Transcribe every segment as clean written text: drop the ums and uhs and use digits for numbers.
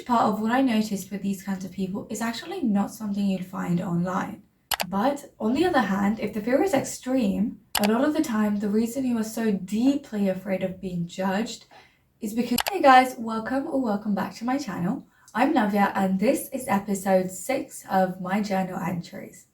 part of what I noticed with these kinds of people is actually not something you'd find online. But on the other hand, if the fear is extreme, a lot of the time the reason you are so deeply afraid of being judged is because... Hey guys, welcome back to my channel. I'm Navya and this is episode 6 of my journal entries.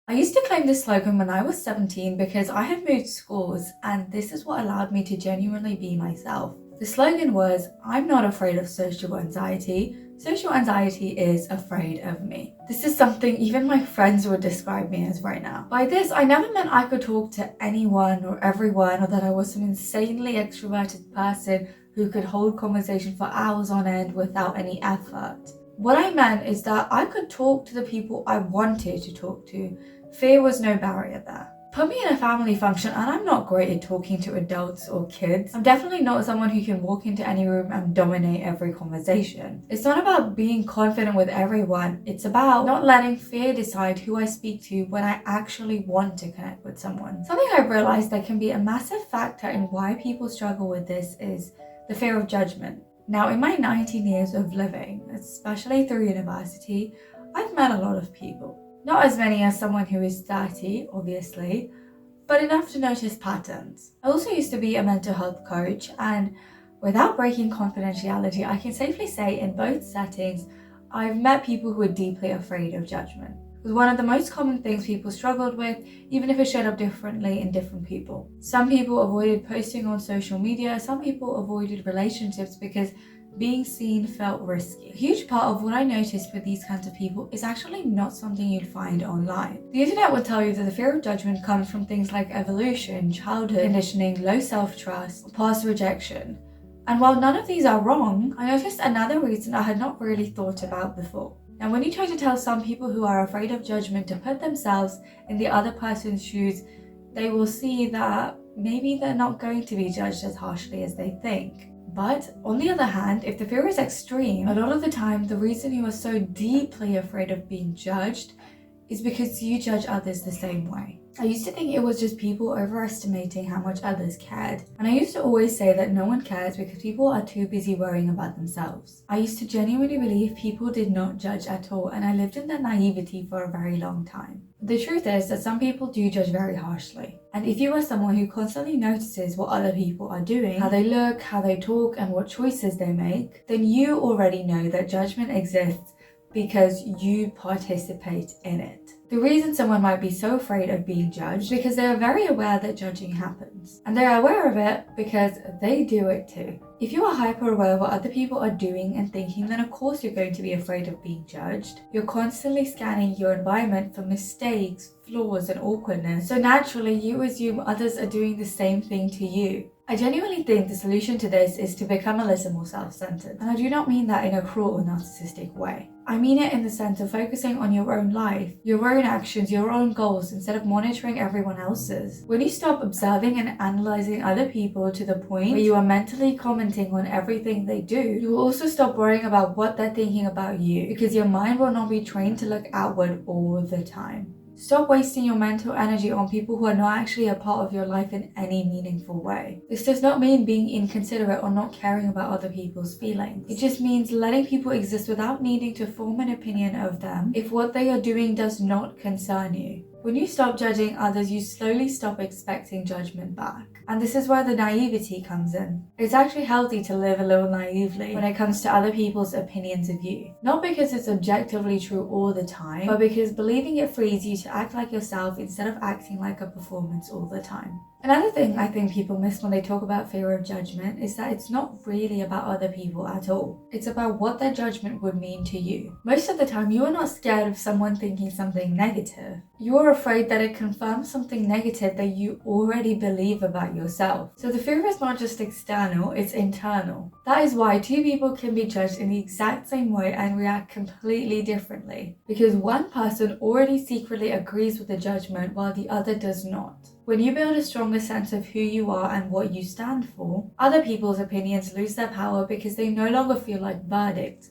I used to claim this slogan when I was 17 because I had moved schools and this is what allowed me to genuinely be myself. The slogan was, I'm not afraid of social anxiety. Social anxiety is afraid of me. This is something even my friends would describe me as right now. By this, I never meant I could talk to anyone or everyone, or that I was some insanely extroverted person who could hold conversation for hours on end without any effort. What I meant is that I could talk to the people I wanted to talk to. Fear was no barrier there. Put me in a family function and I'm not great at talking to adults or kids. I'm definitely not someone who can walk into any room and dominate every conversation. It's not about being confident with everyone. It's about not letting fear decide who I speak to when I actually want to connect with someone. Something I've realized that can be a massive factor in why people struggle with this is the fear of judgment. Now, in my 19 years of living, especially through university, I've met a lot of people. Not as many as someone who is 30, obviously, but enough to notice patterns. I also used to be a mental health coach, and without breaking confidentiality, I can safely say in both settings, I've met people who are deeply afraid of judgment. It was one of the most common things people struggled with, even if it showed up differently in different people. Some people avoided posting on social media, some people avoided relationships because being seen felt risky. A huge part of what I noticed with these kinds of people is actually not something you'd find online. The internet will tell you that the fear of judgment comes from things like evolution, childhood conditioning, low self-trust, past rejection. And while none of these are wrong, I noticed another reason I had not really thought about before. Now, when you try to tell some people who are afraid of judgment to put themselves in the other person's shoes, they will see that maybe they're not going to be judged as harshly as they think. But on the other hand, if the fear is extreme, a lot of the time the reason you are so deeply afraid of being judged is because you judge others the same way. I used to think it was just people overestimating how much others cared. And I used to always say that no one cares because people are too busy worrying about themselves. I used to genuinely believe people did not judge at all, and I lived in that naivety for a very long time. The truth is that some people do judge very harshly. And if you are someone who constantly notices what other people are doing, how they look, how they talk, and what choices they make, then you already know that judgment exists because you participate in it. The reason someone might be so afraid of being judged is because they are very aware that judging happens. And they are aware of it because they do it too. If you are hyper aware of what other people are doing and thinking, then of course you're going to be afraid of being judged. You're constantly scanning your environment for mistakes, flaws, and awkwardness. So naturally, you assume others are doing the same thing to you. I genuinely think the solution to this is to become a little more self-centered. And I do not mean that in a cruel or narcissistic way. I mean it in the sense of focusing on your own life, your own actions, your own goals, instead of monitoring everyone else's. When you stop observing and analyzing other people to the point where you are mentally commenting on everything they do, you will also stop worrying about what they're thinking about you, because your mind will not be trained to look outward all the time. Stop wasting your mental energy on people who are not actually a part of your life in any meaningful way. This does not mean being inconsiderate or not caring about other people's feelings. It just means letting people exist without needing to form an opinion of them if what they are doing does not concern you. When you stop judging others, you slowly stop expecting judgment back. And this is where the naivety comes in. It's actually healthy to live a little naively when it comes to other people's opinions of you. Not because it's objectively true all the time, but because believing it frees you to act like yourself instead of acting like a performance all the time. Another thing I think people miss when they talk about fear of judgment is that it's not really about other people at all. It's about what their judgment would mean to you. Most of the time, you are not scared of someone thinking something negative. You are afraid that it confirms something negative that you already believe about yourself. So the fear is not just external, it's internal. That is why two people can be judged in the exact same way and react completely differently. Because one person already secretly agrees with the judgment while the other does not. When you build a stronger sense of who you are and what you stand for, other people's opinions lose their power because they no longer feel like verdicts.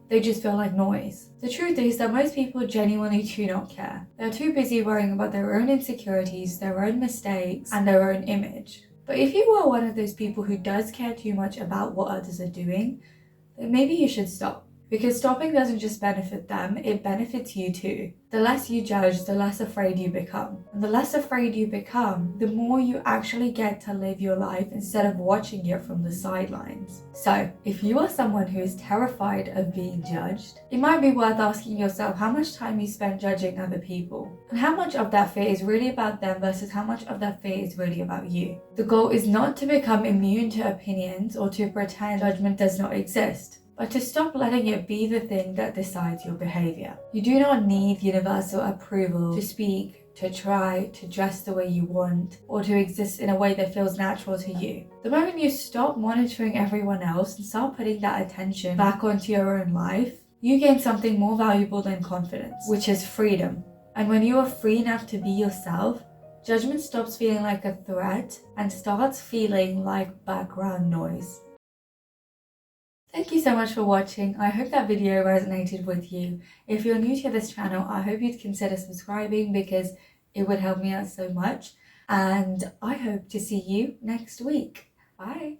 They just feel like noise. The truth is that most people genuinely do not care. They're too busy worrying about their own insecurities, their own mistakes, and their own image. But if you are one of those people who does care too much about what others are doing, then maybe you should stop. Because stopping doesn't just benefit them, it benefits you too. The less you judge, the less afraid you become. And the less afraid you become, the more you actually get to live your life instead of watching it from the sidelines. So, if you are someone who is terrified of being judged, it might be worth asking yourself how much time you spend judging other people, and how much of that fear is really about them versus how much of that fear is really about you. The goal is not to become immune to opinions or to pretend judgment does not exist, but to stop letting it be the thing that decides your behavior. You do not need universal approval to speak, to try, to dress the way you want, or to exist in a way that feels natural to you. The moment you stop monitoring everyone else and start putting that attention back onto your own life, you gain something more valuable than confidence, which is freedom. And when you are free enough to be yourself, judgment stops feeling like a threat and starts feeling like background noise. Thank you so much for watching. I hope that video resonated with you. If you're new to this channel, I hope you'd consider subscribing because it would help me out so much. And I hope to see you next week. Bye.